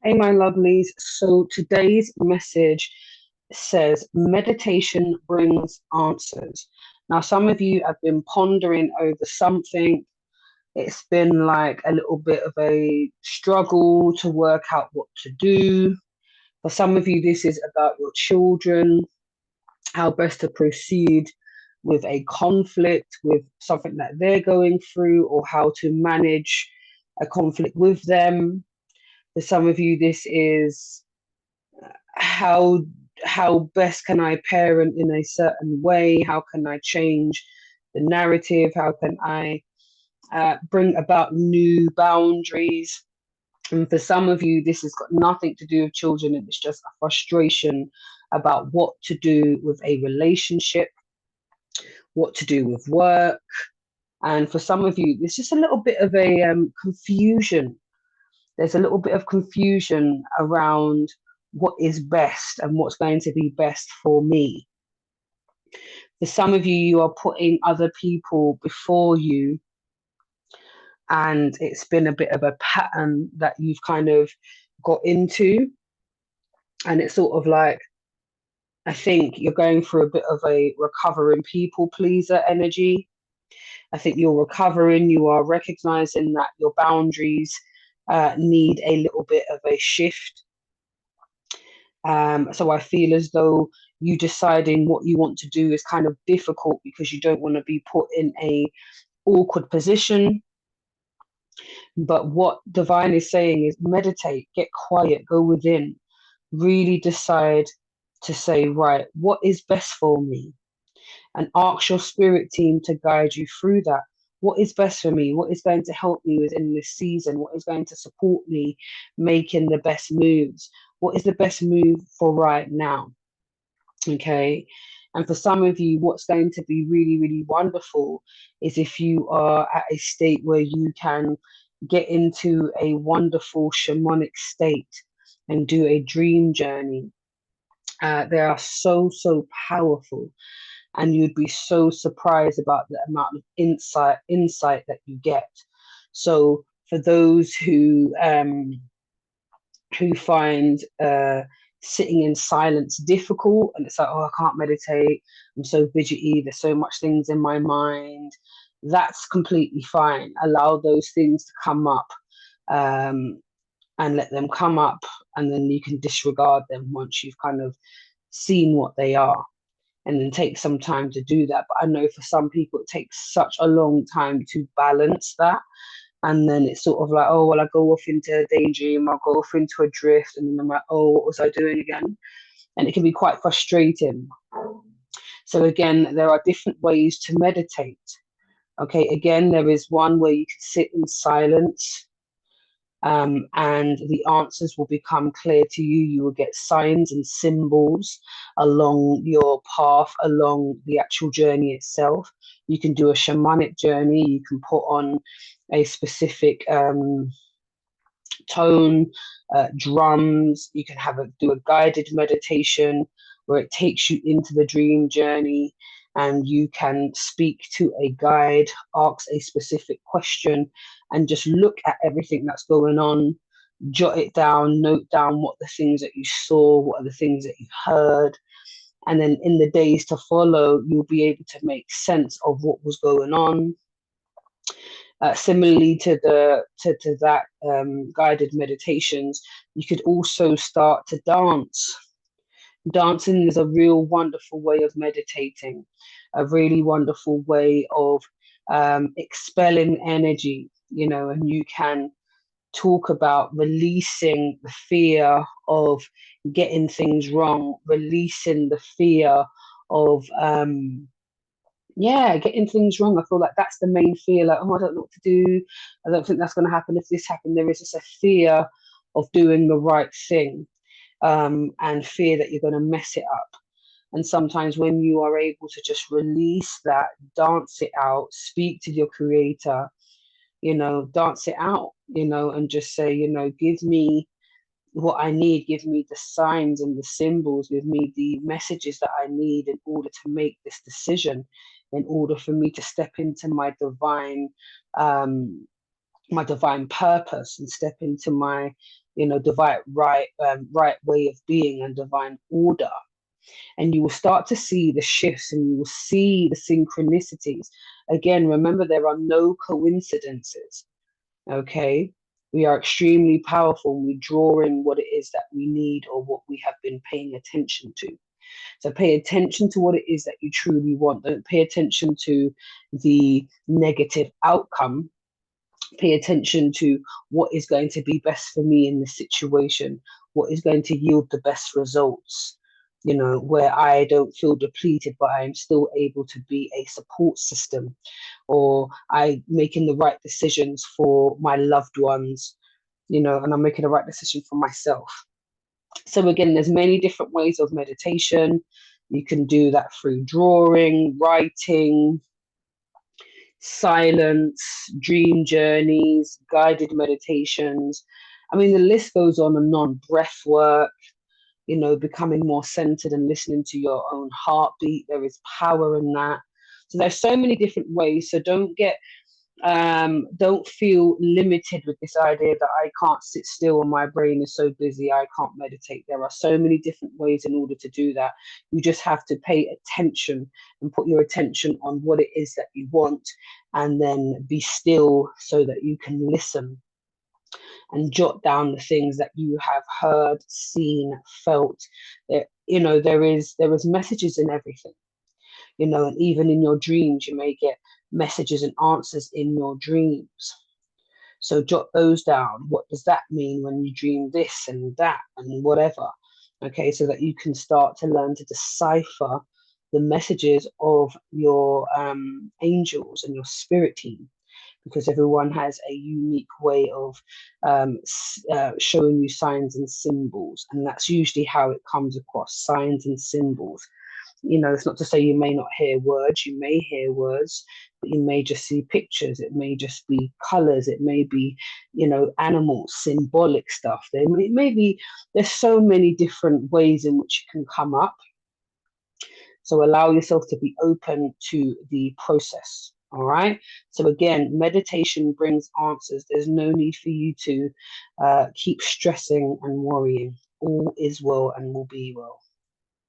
Hey, my lovelies. So today's message says meditation brings answers. Now, some of you have been pondering over something. It's been like a little bit of a struggle to work out what to do. For some of you, this is about your children, how best to proceed with a conflict, with something that they're going through, or how to manage a conflict with them. For some of you, this is how how best can I parent in a certain way? How can I change the narrative? How can I bring about new boundaries? And for some of you, this has got nothing to do with children, and it's just a frustration about what to do with a relationship, what to do with work. And for some of you, there's just a little bit of a confusion. There's a little bit of confusion around what is best and what's going to be best for me. For some of you, you are putting other people before you, and it's been a bit of a pattern that you've kind of got into. And it's sort of like, I think you're going through a bit of a recovering people pleaser energy. I think you're recovering, you are recognizing that your boundaries need a little bit of a shift. So I feel as though you deciding what you want to do is kind of difficult because you don't want to be put in a awkward position. But what divine is saying is meditate, get quiet, go within, really decide to say, right, what is best for me? And ask your spirit team to guide you through that. What is best for me? What is going to help me within this season? What is going to support me making the best moves? What is the best move for right now? Okay. And for some of you, what's going to be really, really wonderful is if you are at a state where you can get into a wonderful shamanic state and do a dream journey. They are so, so powerful. And you'd be so surprised about the amount of insight that you get. So for those who find sitting in silence difficult, and it's like, oh, I can't meditate, I'm so fidgety, there's so much things in my mind, that's completely fine. Allow those things to come up, and let them come up, and then you can disregard them once you've kind of seen what they are, and then take some time to do that. But I know for some people it takes such a long time to balance that. And then it's sort of like, oh, well, I go off into a daydream, I'll go off into a drift, and then I'm like, oh, what was I doing again? And it can be quite frustrating. So again, there are different ways to meditate. Okay, again, there is one where you can sit in silence, and the answers will become clear to you. You will get signs and symbols along your path, along the actual journey itself. You can do a shamanic journey. You can put on a specific tone, drums. You can do a guided meditation where it takes you into the dream journey, and you can speak to a guide, ask a specific question, and just look at everything that's going on, jot it down, note down what the things that you saw, what are the things that you heard. And then in the days to follow, you'll be able to make sense of what was going on. Similarly to that guided meditations, you could also start to dance. Dancing is a real wonderful way of meditating, a really wonderful way of expelling energy, and you can talk about releasing the fear of getting things wrong, releasing the fear of getting things wrong. I feel like that's the main fear. Like, oh, I don't know what to do. I don't think that's going to happen. If this happened, there is just a fear of doing the right thing, and fear that you're going to mess it up. And sometimes when you are able to just release that, dance it out, speak to your creator, dance it out, and just say, give me what I need, give me the signs and the symbols, give me the messages that I need in order to make this decision, in order for me to step into my divine my divine purpose and step into my, divine right way of being and divine order. And you will start to see the shifts and you will see the synchronicities. Again, remember, there are no coincidences. Okay. We are extremely powerful and we draw in what it is that we need or what we have been paying attention to. So pay attention to what it is that you truly want. Don't pay attention to the negative outcome. Pay attention to what is going to be best for me in this situation, what is going to yield the best results, where I don't feel depleted, but I'm still able to be a support system, or I making the right decisions for my loved ones, and I'm making the right decision for myself. So again, there's many different ways of meditation. You can do that through drawing, writing, silence, dream journeys, guided meditations. I mean, the list goes on and on. Breath work, becoming more centered and listening to your own heartbeat. There is power in that. So there's so many different ways. So don't feel limited with this idea that I can't sit still and my brain is so busy I can't meditate. There are so many different ways in order to do that. You just have to pay attention and put your attention on what it is that you want, and then be still so that you can listen and jot down the things that you have heard, seen, felt. There is messages in everything. And even in your dreams, you may get messages and answers in your dreams. So jot those down. What does that mean when you dream this and that and whatever? Okay, so that you can start to learn to decipher the messages of your angels and your spirit team, because everyone has a unique way of showing you signs and symbols. And that's usually how it comes across, signs and symbols. It's not to say you may not hear words, you may hear words, but you may just see pictures. It may just be colors. It may be, animals, symbolic stuff. There's so many different ways in which it can come up. So allow yourself to be open to the process. All right. So again, meditation brings answers. There's no need for you to keep stressing and worrying. All is well and will be well.